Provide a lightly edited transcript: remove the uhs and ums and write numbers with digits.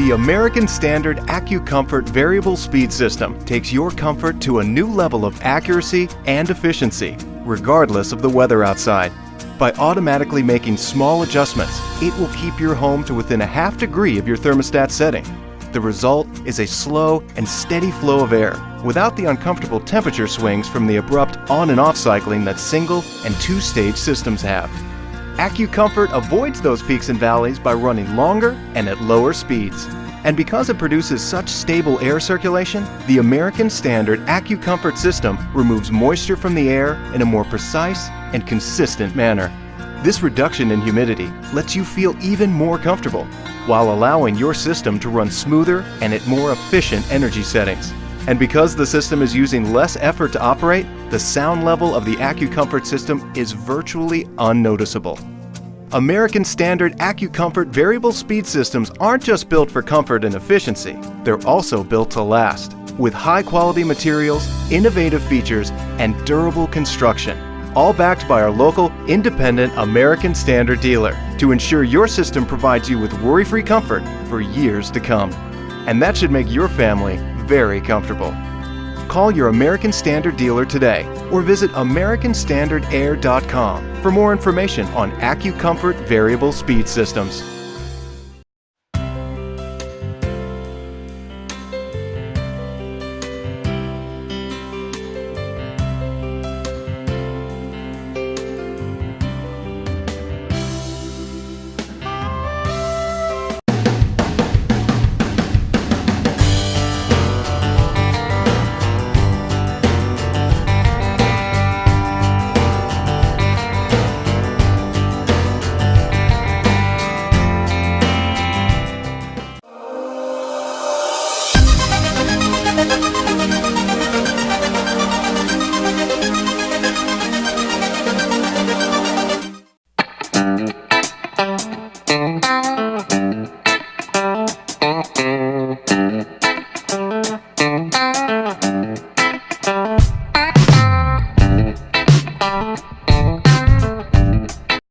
The American Standard AccuComfort Variable Speed System takes your comfort to a new level of accuracy and efficiency, regardless of the weather outside. By automatically making small adjustments, it will keep your home to within a half degree of your thermostat setting. The result is a slow and steady flow of air, without the uncomfortable temperature swings from the abrupt on and off cycling that single and two-stage systems have. AccuComfort avoids those peaks and valleys by running longer and at lower speeds. And because it produces such stable air circulation, the American Standard AccuComfort system removes moisture from the air in a more precise and consistent manner. This reduction in humidity lets you feel even more comfortable, while allowing your system to run smoother and at more efficient energy settings. And because the system is using less effort to operate, the sound level of the AccuComfort system is virtually unnoticeable. American Standard AccuComfort variable speed systems aren't just built for comfort and efficiency, they're also built to last, with high-quality materials, innovative features, and durable construction, all backed by our local, independent American Standard dealer to ensure your system provides you with worry-free comfort for years to come. And that should make your family very comfortable. Call your American Standard dealer today or visit AmericanStandardAir.com for more information on AccuComfort variable speed systems.